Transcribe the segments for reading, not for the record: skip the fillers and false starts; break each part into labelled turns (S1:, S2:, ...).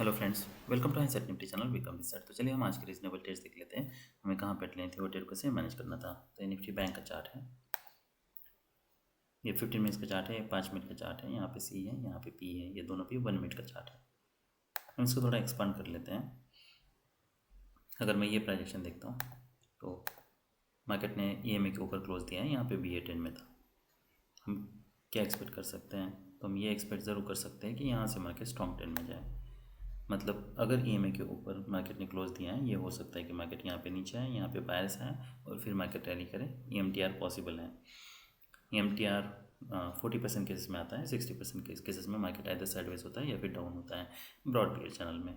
S1: Hello friends, welcome to answer nifty channel welcome this side. तो चलिए हम आज के रीजनेबल ट्रेड्स देख लेते हैं। हमें कहाँ पे लेनी थी वो ट्रेड कैसे मैनेज करना था। तो ये निफ्टी बैंक का चार्ट है, ये 15 मिनट्स का चार्ट है, ये 5 मिनट का चार्ट है। यहाँ पे सी है, यहाँ पे पी है, ये दोनों भी 1 मिनट का चार्ट है। हम इसको थोड़ा एक्सपांड कर लेते हैं। अगर मैं ये प्राइजेक्शन देखता हूँ तो मार्केट ने EMA के ऊपर क्लोज दिया है, यहाँ पे BA 10 में था। हम क्या एक्सपेक्ट कर सकते हैं? तो हम ये एक्सपेक्ट ज़रूर कर सकते हैं कि यहाँ से मार्केट स्ट्रॉन्ग ट्रेंड में जाए। मतलब अगर EMA के ऊपर मार्केट ने क्लोज दिया है, ये हो सकता है कि मार्केट यहाँ पे नीचे आए, यहाँ पे बायर्स आए और फिर मार्केट रैली करे। EMTR पॉसिबल है। EMTR 40% केसेस में आता है, 60% केसेस में मार्केट आइदर साइडवेज होता है या फिर डाउन होता है ब्रॉड बियर चैनल में।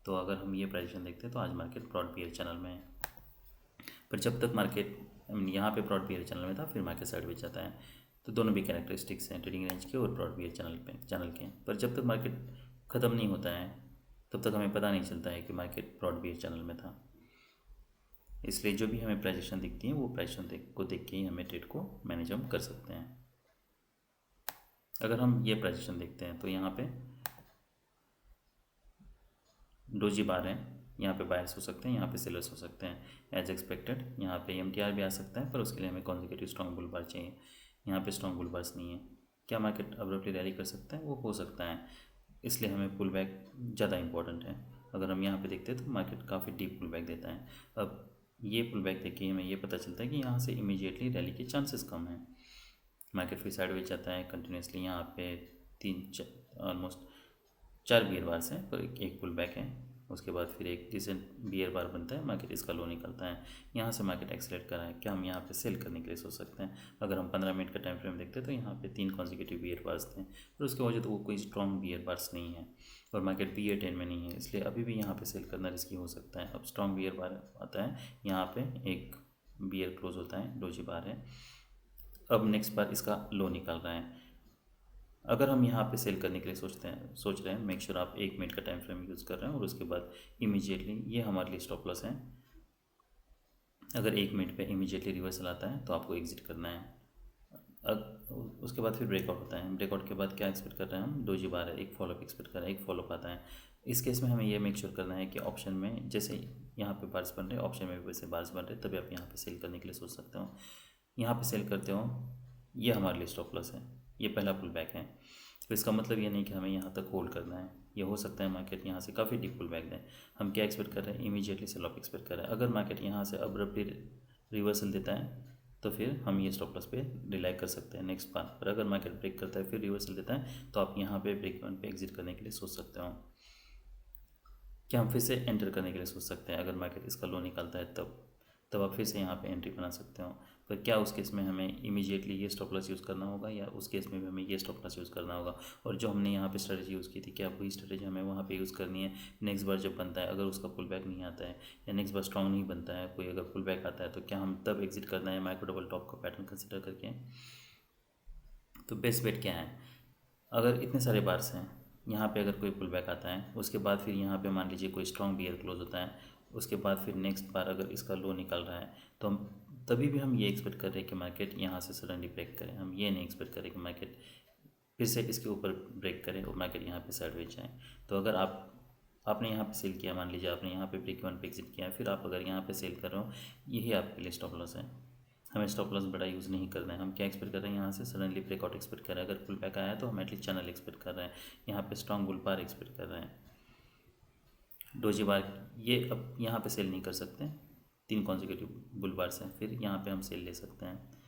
S1: तो अगर हम ये प्राइजेशन देखते हैं तो आज मार्केट ब्रॉड बियर चैनल में है। पर जब तक मार्केट यहाँ पे ब्रॉड बियर चैनल में था, फिर मार्केट साइडवेज जाता है। तो दोनों भी कैरेक्टरिस्टिक्स हैं ट्रेडिंग रेंज के और ब्रॉड बियर चैनल के। पर जब तक मार्केट ख़त्म नहीं होता है तब तक हमें पता नहीं चलता है कि मार्केट ब्रॉड बियर चैनल में था। इसलिए जो भी हमें प्राइजेशन दिखती है वो प्राइजेशन को देख के ही हमें ट्रेड को मैनेज हम कर सकते हैं। अगर हम ये प्राइजेशन देखते हैं तो यहाँ पे डोजी बार है, यहाँ पे बायर्स हो सकते हैं, यहाँ पे सेलर्स हो सकते हैं एज एक्सपेक्टेड। यहाँ पे EMTR भी आ सकता है, पर उसके लिए हमें कॉन्जिक्यूटिव स्ट्रॉन्ग बुल बार चाहिए। यहाँ पे स्ट्रॉन्ग बुल बार्स नहीं है। क्या मार्केट अब्रप्टली रैली कर सकता है? वो हो सकता है, इसलिए हमें पुल बैक ज़्यादा इंपॉर्टेंट है। अगर हम यहाँ पे देखते हैं तो मार्केट काफ़ी डीप पुल बैक देता है। अब ये पुल बैक देख के हमें ये पता चलता है कि यहाँ से इमीडिएटली रैली के चांसेस कम हैं। मार्केट फिर साइडवेज जाता है कंटिन्यूसली। यहाँ पे ऑलमोस्ट 4 बियर बार्स हैं, पर एक पुल बैक है। उसके बाद फिर एक डिसेंट बियर बार बनता है, मार्केट इसका लो निकलता है। यहाँ से मार्केट एक्सेलेरेट कर रहा है। क्या हम यहाँ पे सेल करने के लिए सोच सकते हैं? अगर हम 15 मिनट का टाइम फ्रेम देखते हैं तो यहाँ पे 3 कॉन्जिक्यूटिव बियर बार्स थे, पर उसके वजह तो वो कोई स्ट्रॉन्ग बियर बार्स नहीं है और मार्केट BA 10 में नहीं है, इसलिए अभी भी यहाँ पे सेल करना रिस्की हो सकता है। अब स्ट्रॉन्ग बियर बार आता है, यहाँ पे एक बियर क्लोज होता है, डोजी बार है। अब नेक्स्ट बार इसका लो निकल रहा है। अगर हम यहाँ पे सेल करने के लिए सोच रहे हैं, मेक श्योर आप 1 मिनट का टाइम फ्रेम यूज़ कर रहे हैं और उसके बाद इमीडिएटली ये हमारे लिए स्टॉप लॉस है। अगर 1 मिनट पे इमीडिएटली रिवर्सल आता है तो आपको एग्जिट करना है। उसके बाद फिर ब्रेकआउट होता है। ब्रेकआउट के बाद क्या एक्सपेक्ट कर रहे हैं हम? डोजी बार है, एक फॉलोअप एक्सपेक्ट कर रहे हैं, एक फॉलोअप आता है। इस केस में हमें ये मेक श्योर करना है कि ऑप्शन में जैसे यहाँ पे बार्स बन रहे हैं, ऑप्शन में भी वैसे बार्स बन रहे हैं, तभी आप यहाँ पे सेल करने के लिए सोच सकते हो। यहाँ पे सेल करते हो, ये हमारे लिए स्टॉप लॉस है, ये पहला पुल बैक है। तो इसका मतलब ये नहीं कि हमें यहाँ तक होल्ड करना है। ये हो सकता है मार्केट यहाँ से काफ़ी डीप पुल बैक दें। हम क्या एक्सपेक्ट कर रहे हैं? इमीडिएटली सेल ऑफ एक्सपेक्ट कर रहे हैं। अगर मार्केट यहाँ से अब्रप्टली रिवर्सल देता है तो फिर हम ये स्टॉप लॉस पे रिलाई कर सकते हैं नेक्स्ट बार। पर अगर मार्केट ब्रेक करता है फिर रिवर्सल देता है तो आप यहाँ पे ब्रेक इवन पे एग्जिट करने के लिए सोच सकते हो। क्या हम फिर से एंटर करने के लिए सोच सकते हैं? अगर मार्केट इसका लो निकलता है तब आप फिर से यहाँ पे एंट्री बना सकते हो। पर क्या उस केस में हमें इमीडिएटली ये स्टॉप लॉस यूज़ करना होगा या उस केस में भी हमें ये स्टॉप लॉस यूज़ करना होगा? और जो हमने यहाँ पे स्ट्रेटजी यूज़ की थी, क्या वही स्ट्रेटजी हमें वहाँ पे यूज़ करनी है? नेक्स्ट बार जब बनता है, अगर उसका पुल बैक नहीं आता है या नेक्स्ट बार स्ट्रॉन्ग नहीं बनता है, कोई अगर पुल बैक आता है, तो क्या हम तब एग्जिट करना है माइक्रो डबल टॉप का पैटर्न कंसिडर करके? तो बेस्ट बेट क्या है? अगर इतने सारे बार्स हैं, यहाँ पे अगर कोई पुल बैक आता है, उसके बाद फिर यहाँ पे मान लीजिए कोई स्ट्रॉन्ग बियर क्लोज होता है, उसके बाद फिर नेक्स्ट बार अगर इसका लो निकल रहा है तो हम तभी भी हम ये एक्सपेक्ट कर रहे हैं कि मार्केट यहाँ से सडनली ब्रेक करे। हम ये नहीं एक्सपेक्ट करें कि मार्केट फिर से इसके ऊपर ब्रेक करे और मार्केट यहाँ पे साइडवेज जाए। तो अगर आपने यहाँ पे सेल किया, मान लीजिए आपने यहाँ पे ब्रेक इवन पे एग्जिट किया, फिर आप अगर यहाँ पे सेल कर रहे हो, यही आपके लिए स्टॉप लॉस है। हमें स्टॉप लॉस बड़ा यूज़ नहीं करना है। हम क्या एक्सपेक्ट कर रहे हैं? यहाँ से सडनली ब्रेकआउट एक्सपेक्ट कर रहे हैं। अगर पुल बैक आया तो हम एटलीस्ट चैनल एक्सपेक्ट कर रहे हैं। यहाँ पे स्ट्रॉन्ग बुल बार एक्सपेक्ट कर रहे हैं। डोजी बार ये अब यहाँ पे सेल नहीं कर सकते, 3 कॉन्जिक्यूटिव बुल बार से फिर यहाँ पे हम सेल ले सकते हैं।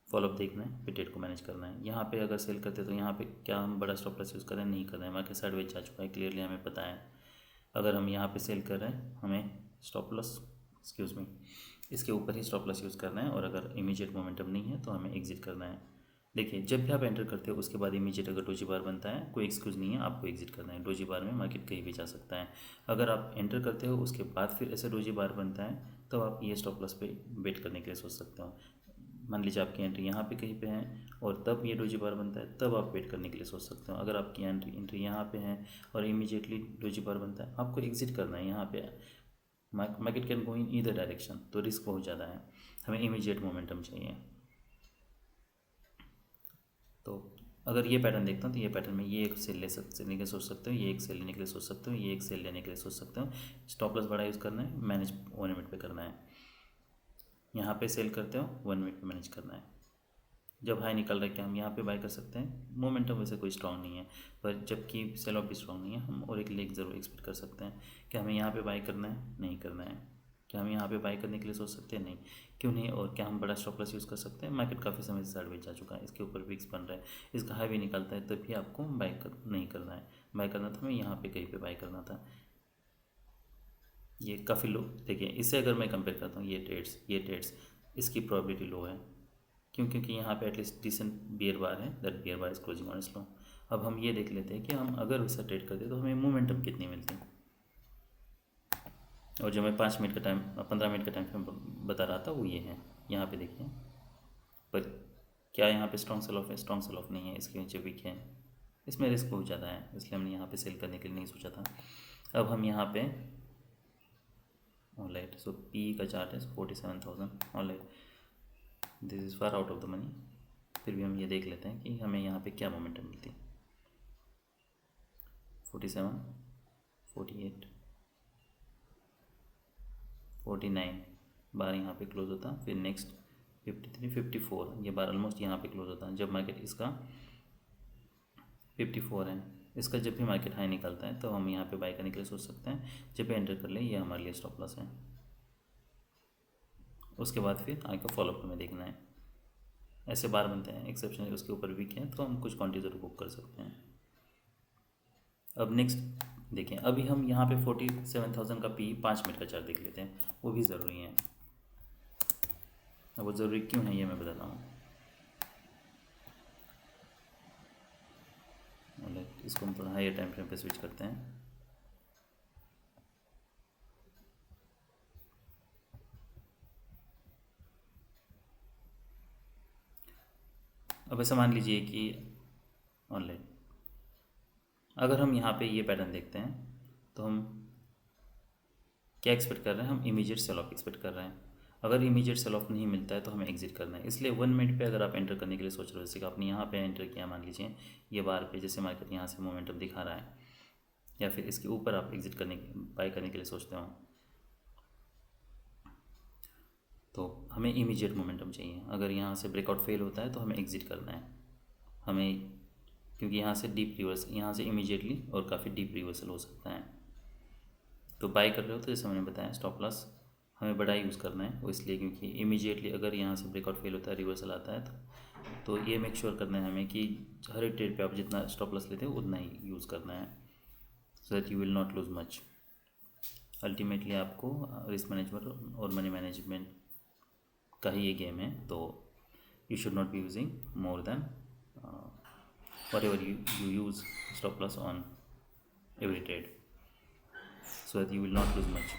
S1: फॉलोअप देखना है, फिर ट्रेड को मैनेज करना है। यहाँ पे अगर सेल करते तो यहाँ पे क्या हम बड़ा स्टॉप लॉस यूज़ कर रहे हैं? नहीं कर रहे हैं। मार्केट साइडवेज जा चुका है, क्लियरली हमें पता है। अगर हम यहाँ पे सेल कर रहे हैं, हमें स्टॉप लॉस एक्सक्यूज़ मी इसके ऊपर ही स्टॉप लॉस यूज़ करना है और अगर इमीडिएट मोमेंटम नहीं है तो हमें एग्जिट करना है। देखिए, जब भी आप एंटर करते हो उसके बाद इमीडिएट अगर डोजी बार बनता है, कोई एक्सक्यूज़ नहीं है, आपको एग्जिट करना है। डोजी बार में मार्केट कहीं भी जा सकता है। अगर आप एंटर करते हो उसके बाद फिर ऐसे डोजी बार बनता है तो आप ये स्टॉप लॉस पे वेट करने के लिए सोच सकते हो। मान लीजिए आपकी एंट्री यहाँ पे कहीं पे है और तब ये डोजी बार बनता है, तब आप वेट करने के लिए सोच सकते हो। अगर आपकी एंट्री यहाँ पे है और इमीडिएटली डोजी बार बनता है, आपको एग्जिट करना है। यहाँ पे market can go in either direction, तो रिस्क बहुत ज़्यादा है। हमें इमीडिएट मोमेंटम चाहिए। तो अगर ये पैटर्न देखता हूँ तो ये पैटर्न में ये एक सेल लेने के लिए सोच सकते हो, ये एक सेल लेने के लिए सोच सकते हो, ये एक सेल लेने के लिए सोच सकते हो। स्टॉप लॉस बड़ा यूज़ करना है, मैनेज 1 मिनट पे करना है। यहाँ पे सेल करते हो 1 मिनट पे मैनेज करना है। जब हाई निकल रहा है क्या हम यहाँ पे बाय कर सकते हैं? मोमेंटम वैसे कोई स्ट्रांग नहीं है, पर जबकि सेल ऑफ भी स्ट्रांग नहीं है, हम और एक लेग ज़रूर एक्सपेक्ट कर सकते हैं। क्या हमें यहाँ पे बाय करना है? नहीं करना है। क्या हम यहाँ पे बाय करने के लिए सोच सकते हैं? नहीं। क्यों नहीं? और क्या हम बड़ा स्टॉप लॉस यूज़ कर सकते हैं? मार्केट काफ़ी समय से साइडवेज जा चुका है, इसके ऊपर विक्स बन रहा है, इसका हाई भी निकलता है, तब भी आपको नहीं करना है। बाय करना था हमें यहाँ पे कहीं पे बाय करना था। ये काफ़ी लो, देखिए इससे अगर मैं कंपेयर करता हूँ ये ट्रेड्स इसकी प्रोबेबिलिटी लो है। क्यों? क्योंकि यहाँ पे एटलीस्ट डिसेंट बियर बार है, that bear bar is closing on slow. अब हम ये देख लेते हैं कि हम अगर वैसा ट्रेड करते तो हमें मोमेंटम कितनी मिलती। और जो मैं 5 मिनट का टाइम 15 मिनट का टाइम फ्रेम बता रहा था वो ये है। यहाँ पे देखिए, पर क्या यहाँ पे स्ट्रॉन्ग सेल ऑफ है? स्ट्रॉन्ग सेल ऑफ नहीं है, इसके नीचे वीक है, इसमें रिस्क बहुत ज़्यादा है, इसलिए हमने यहाँ पे सेल करने के लिए नहीं सोचा था। अब हम यहाँ पे ऑलराइट, सो पी का चार्ट है 47,000 alright, this is far out of the money. फिर भी हम ये देख लेते हैं कि हमें यहाँ पे क्या मोमेंटम मिलती। 47, 48, 49 बार यहाँ पे क्लोज होता, फिर नेक्स्ट 53, 54 ये बार ऑलमोस्ट यहाँ पे क्लोज होता। जब मार्केट इसका 54 है, इसका जब भी मार्केट हाई निकलता है तो हम यहाँ पे बाय करने के लिए सोच सकते हैं। जब भी एंटर कर ले, ये हमारे लिए स्टॉप लॉस है। उसके बाद फिर आगे का फॉलोअप हमें देखना है। ऐसे बार बनते हैं, एक्सेप्शन उसके ऊपर वीक है तो हम कुछ क्वांटिटी जरूर बुक कर सकते हैं। अब नेक्स्ट देखें, अभी हम यहाँ पे 47,000 का पी 5 मिनट का चार्ट देख लेते हैं, वो भी ज़रूरी है। अब वो ज़रूरी क्यों है ये मैं बताता हूँ। इसको हम थोड़ा हायर टाइम फ्रेम पे स्विच करते हैं। अब ऐसा मान लीजिए कि ऑनलाइन अगर हम यहाँ पे ये पैटर्न देखते हैं तो हम क्या एक्सपेक्ट कर रहे हैं? हम इमीडिएट सेल ऑफ एक्सपेक्ट कर रहे हैं। अगर इमीडिएट सेल ऑफ नहीं मिलता है तो हमें एग्जिट करना है। इसलिए 1 मिनट पे अगर आप एंटर करने के लिए सोच रहे हो, जैसे कि आपने यहाँ पे एंटर किया, मान लीजिए ये बार पे जैसे मार्केट यहाँ से मोमेंटम दिखा रहा है, या फिर इसके ऊपर आप एग्जिट बाय करने के लिए सोचते हो, तो हमें इमीडिएट मोमेंटम चाहिए। अगर यहाँ से ब्रेकआउट फेल होता है तो हमें एग्जिट करना है हमें, क्योंकि यहाँ से डीप रिवर्स, यहाँ से इमीडिएटली और काफ़ी डीप रिवर्सल हो सकता है। तो बाय कर रहे हो तो जैसे मैंने बताया स्टॉप लॉस हमें बड़ा यूज़ करना है, वो इसलिए क्योंकि इमीडिएटली अगर यहाँ से ब्रेकआउट फेल होता है, रिवर्सल आता है, तो ये मेक श्योर करना है हमें कि हर एक ट्रेड पे आप जितना स्टॉप लॉस लेते हो उतना ही यूज़ करना है, so that you will not lose much. Ultimately आपको रिस्क मैनेजमेंट और मनी मैनेजमेंट का ही ये गेम है, तो you should not be using more than whatever you use stop loss on every trade, so that you will not lose much।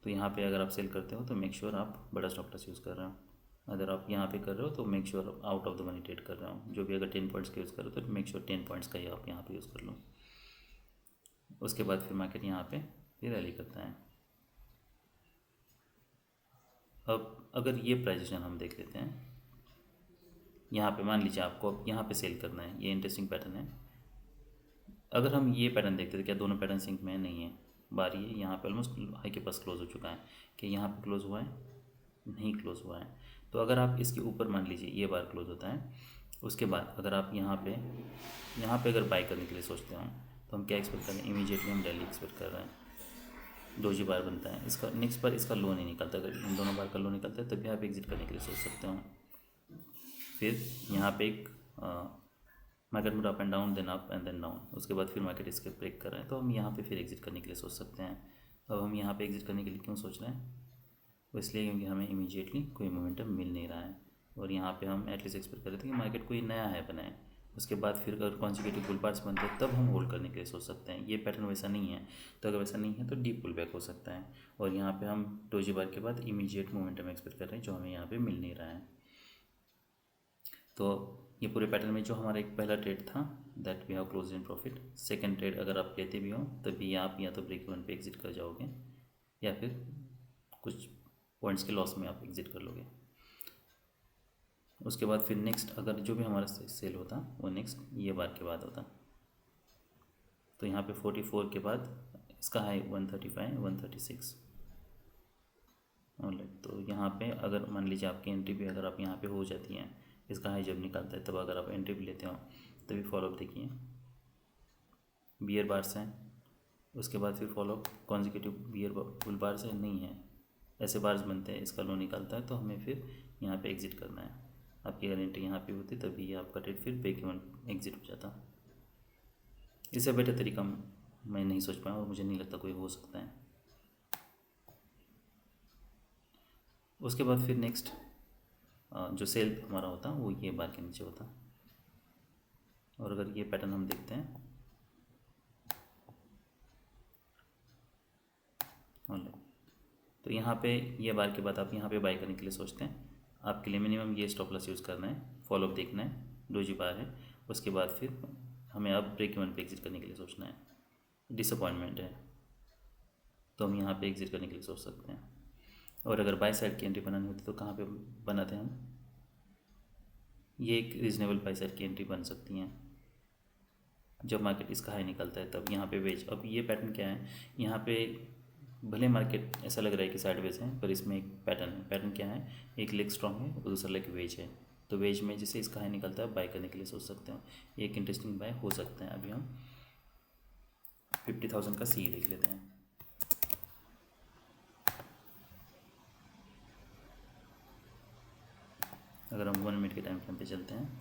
S1: तो यहाँ पे अगर आप सेल करते हो तो मेक श्योर आप बड़ा स्टॉप लॉस यूज़ कर रहे हो। अगर आप यहाँ पे कर रहे हो तो make sure out of the money trade कर रहे हो। जो भी अगर 10 पॉइंट्स का यूज़ कर रहे हो तो मेक श्योर 10 पॉइंट्स का ही आप यहाँ पे यूज़ कर लो। उसके बाद फिर मार्केट यहाँ पे फिर रैली करता है। अब अगर ये प्राइजेशन हम देख लेते हैं, यहाँ पे मान लीजिए आपको अब यहाँ पे सेल करना है, ये इंटरेस्टिंग पैटर्न है। अगर हम ये पैटर्न देखते थे, क्या दोनों पैटर्न सिंक में नहीं है? बारी है यहाँ पे ऑलमोस्ट हाई के पास क्लोज हो चुका है, कि यहाँ पे क्लोज हुआ है? नहीं क्लोज हुआ है। तो अगर आप इसके ऊपर मान लीजिए ये बार क्लोज होता है, उसके बाद अगर आप यहाँ पे अगर बाय करने के लिए सोचते हो तो हम क्या एक्सपेक्ट कर रहे हैं? इमीडिएटली हम रैली एक्सपेक्ट कर रहे हैं। डोजी बार बनता है, इसका नेक्स्ट बार इसका लो नहीं निकलता। अगर इन दोनों बार का लो निकलता है तभी आप एग्जिट करने के लिए सोच सकते हो। फिर यहाँ पे एक मार्केट में up and down, then up and then down, उसके बाद फिर मार्केट इसके ब्रेक कर रहे हैं तो हम यहाँ पे फिर एग्जिट करने के लिए सोच सकते हैं। अब हम यहाँ पे एग्जिट करने के लिए क्यों सोच रहे हैं? वो इसलिए क्योंकि हमें इमीडिएटली कोई मोमेंटम मिल नहीं रहा है, और यहाँ पे हम एटलीस्ट एक्सपेक्ट कर रहे थे कि मार्केट कोई नया है बनाए। उसके बाद फिर अगर कॉन्सिक्यूटिव पुल पार्ट्स बनते हैं तब हम होल्ड करने के लिए सोच सकते हैं। ये पैटर्न वैसा नहीं है, तो अगर वैसा नहीं है तो डीप पुल बैक हो सकता है। और यहाँ पे हम डोजी बार के बाद इमीडिएट मोमेंटम एक्सपेक्ट कर रहे हैं, जो हमें यहाँ पे मिल नहीं रहा है। तो ये पूरे पैटर्न में जो हमारा एक पहला ट्रेड था, that we have close in profit. Second trade अगर आप लेते भी हो तभी आप या तो ब्रेक इवन पे एग्जिट कर जाओगे, या फिर कुछ पॉइंट्स के लॉस में आप एग्जिट कर लोगे। उसके बाद फिर नेक्स्ट अगर जो भी हमारा सेल होता वो नेक्स्ट ये बार के बाद होता। तो यहाँ पे 44 के बाद इसका हाई 135 136। ऑलराइट, तो यहाँ पे अगर मान लीजिए आपकी एंट्री भी अगर आप यहाँ पे हो जाती हैं, इसका हाई जब निकलता है तब अगर आप एंट्री भी लेते हो तभी फॉलोअप देखिए बियर बार्स हैं। उसके बाद फिर follow up consecutive bear bull bars है नहीं है, ऐसे बार्स बनते हैं, इसका लो निकलता है तो हमें फिर यहाँ पे एग्जिट करना है। आपकी अगर एंट्री यहाँ पे होती तभी ये आपका ट्रेड फिर ब्रेक इवन एग्जिट हो जाता। इससे बेटर तरीका मैं नहीं सोच पाया और मुझे नहीं लगता कोई हो सकता है। उसके बाद फिर नेक्स्ट जो सेल हमारा होता वो ये बार के नीचे होता। और अगर ये पैटर्न हम देखते हैं ऑनलाइन, तो यहाँ पे ये बार के बाद आप यहाँ पे बाय करने के लिए सोचते हैं, आपके लिए मिनिमम ये स्टॉप लॉस यूज़ करना है, फॉलोअप देखना है, डोजी बार है। उसके बाद फिर हमें अब ब्रेक इवन पे एग्जिट करने के लिए सोचना है। डिसअपॉइंटमेंट है तो हम यहाँ पे एग्जिट करने के लिए सोच सकते हैं। और अगर बाय साइड की एंट्री बनानी होती तो कहाँ पे बनाते हैं हम, ये एक रीजनेबल बाय साइड की एंट्री बन सकती हैं जब मार्केट इसका हाई निकलता है तब यहाँ पे वेज। अब ये पैटर्न क्या है, यहाँ पे भले मार्केट ऐसा लग रहा है कि साइडवेज है पर इसमें एक पैटर्न है। पैटर्न क्या है, एक लेग स्ट्रॉन्ग है और दूसरा लेग वेज है। तो वेज में जैसे इसका हाई निकलता है बाय करने के लिए सोच सकते हो, ये एक इंटरेस्टिंग बाय हो सकता है। अभी हम 50,000 का सी देख लेते हैं। अगर हम 1 मिनट के टाइम फ्रेम पे चलते हैं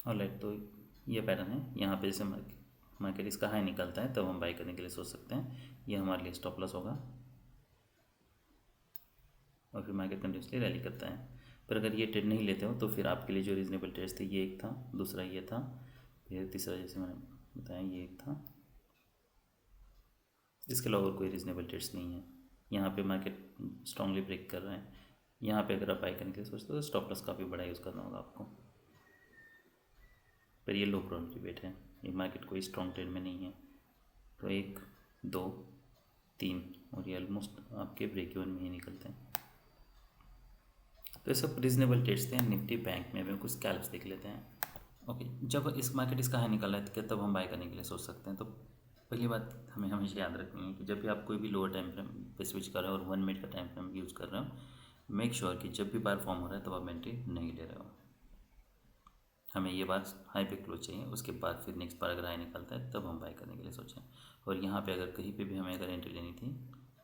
S1: ऑलराइट, तो ये पैटर्न है। यहाँ पे जैसे मार्केट इसका हाई निकलता है तब हम बाई करने के लिए सोच सकते हैं, ये हमारे लिए स्टॉप लॉस होगा। और फिर मार्केट कंटिन्यूसली रैली करता है। पर अगर ये ट्रेड नहीं लेते हो तो फिर आपके लिए जो रीजनेबल ट्रेड्स थे ये एक था, दूसरा ये था, फिर तीसरा जैसे मैंने बताया ये एक था। इसके अलावा और कोई रीजनेबल ट्रेड्स नहीं है। यहाँ पे मार्केट स्ट्रांगली ब्रेक कर रहा है, यहाँ पे अगर आप बाई करने के लिए सोचते हो तो स्टॉप लॉस काफ़ी बड़ा यूज़ करना होगा आपको। पर ये लो प्रोबेबिलिटी वेट है, ये मार्केट कोई स्ट्रॉन्ग ट्रेड में नहीं है। तो 1 2 3 और ये ऑलमोस्ट आपके ब्रेक इवन में ही निकलते हैं। तो ये सब रीजनेबल ट्रेड्स थे। निफ्टी बैंक में भी कुछ स्कैल्प्स देख लेते हैं। ओके, जब इस मार्केट इसका हाई निकला है तो तब हम बाय करने के लिए सोच सकते हैं। तो पहली बात हमें हमेशा याद रखनी है कि जब भी आप कोई भी लोअर टाइम फ्रेम पे स्विच कर रहे हो और 1 मिनट का टाइम फ्रेम यूज़ कर रहे हो, मेक श्योर कि जब भी बार फॉर्म हो रहा है तब आप एंट्री नहीं ले रहे हो। हमें ये बार हाई पे क्लोज चाहिए, उसके बाद फिर नेक्स्ट बार अगर हाई निकलता है तब हम बाय करने के लिए सोचें। और यहाँ पे अगर कहीं पे भी हमें अगर एंट्री लेनी थी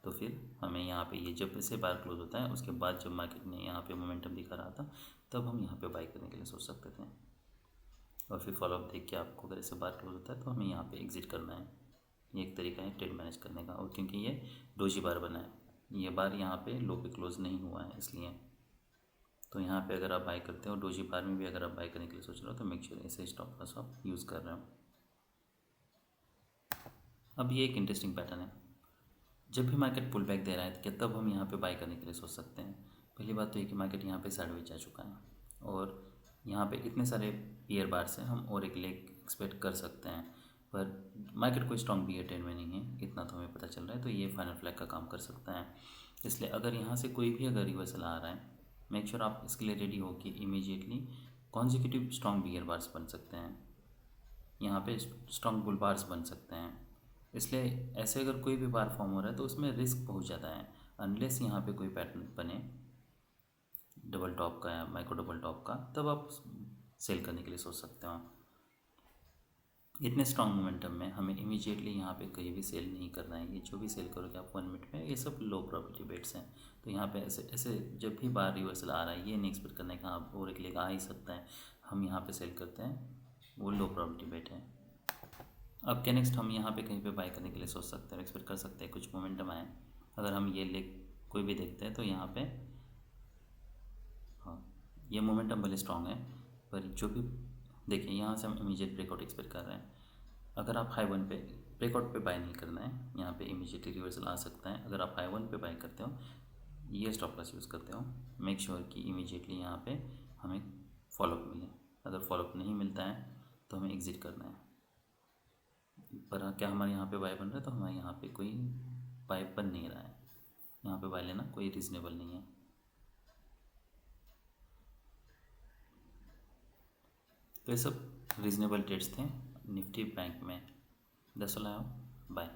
S1: तो फिर हमें यहाँ पे ये जब से बार क्लोज होता है उसके बाद जब मार्केट ने यहाँ पे मोमेंटम दिखा रहा था तब हम यहाँ पे बाय करने के लिए सोच सकते थे। और फिर फॉलोअप देख के आपको अगर ऐसे बार क्लोज होता है तो हमें यहाँ पे एग्जिट करना है। ये एक तरीका है ट्रेड मैनेज करने का। और क्योंकि ये डोजी बार बना है, ये बार यहाँ पे लो पे क्लोज नहीं हुआ है इसलिए। तो यहाँ पे अगर आप बाय करते हो डोजी बार में भी अगर आप बाय करने के लिए सोच रहे हो तो मेक श्योर ऐसे स्टॉप लॉस आप यूज़ कर रहे हो। अब ये एक इंटरेस्टिंग पैटर्न है, जब भी मार्केट पुल बैक दे रहा है क्या तब हम यहाँ पे बाय करने के लिए सोच सकते हैं। पहली बात तो ये कि मार्केट यहाँ पे साइडवेज जा चुका है और यहाँ पे इतने सारे पियर बार्स हैं, हम और एक लेग एक्सपेक्ट कर सकते हैं। पर मार्केट कोई स्ट्रॉन्ग बियर ट्रेंड में नहीं है, इतना तो हमें पता चल रहा है। तो ये फाइनल फ्लैग का काम कर सकता है। इसलिए अगर यहाँ से कोई भी अगर रिवर्सल आ रहा है, मेक श्योर आप इसके लिए रेडी हो कि immediately consecutive strong bear bars बन सकते हैं, यहाँ पे स्ट्रॉन्ग बुल बार्स बन सकते हैं। इसलिए ऐसे अगर कोई भी बार फॉर्म हो रहा है तो उसमें रिस्क बहुत ज़्यादा है। अनलेस यहाँ पे कोई पैटर्न बने डबल टॉप का या माइक्रो डबल टॉप का, तब आप सेल करने के लिए सोच सकते हो। इतने स्ट्रॉन्ग मोमेंटम में हमें इमीडिएटली यहाँ पे कहीं भी सेल नहीं करना है। ये जो भी सेल करोगे आप 1 मिनट में, ये सब लो प्रोबेबिलिटी बेट्स हैं। तो यहाँ पे ऐसे ऐसे जब भी बार रिवर्सल आ रहा है ये नहीं एक्सपेक्ट करना है कि हाँ और एक लेग आ ही सकता है, हम यहाँ पे सेल करते हैं, वो लो प्रोबेबिलिटी बेट है। अब क्या नेक्स्ट हम यहाँ पे कहीं पे बाय करने के लिए सोच सकते हैं, एक्सपेक्ट कर सकते हैं कुछ मोमेंटम आए। अगर हम ये लेग कोई भी देखते हैं तो यहाँ पे हाँ ये मोमेंटम भले स्ट्रॉन्ग है पर जो भी देखिए यहाँ से हम इमीडिएट ब्रेकआउट एक्सपेक्ट कर रहे हैं। अगर आप हाई 1 पे ब्रेकआउट पे बाय नहीं करना है, यहाँ पे इमीडिएटली रिवर्सल आ सकता है। अगर आप हाई 1 पे बाय करते हो, ये स्टॉप लॉस यूज़ करते हो, मेक श्योर कि इमीडिएटली यहाँ पे हमें फॉलोअप मिले। अगर फॉलोअप नहीं मिलता है तो हमें एग्ज़िट करना है। पर क्या हमारे यहाँ पे बाय बन रहा है? तो हमारे यहाँ पे कोई बाय बन नहीं रहा है, यहाँ पे बाय लेना कोई रीज़नेबल नहीं है। तो ये सब रीज़नेबल ट्रेड्स थे निफ्टी बैंक में। That's all. बाय।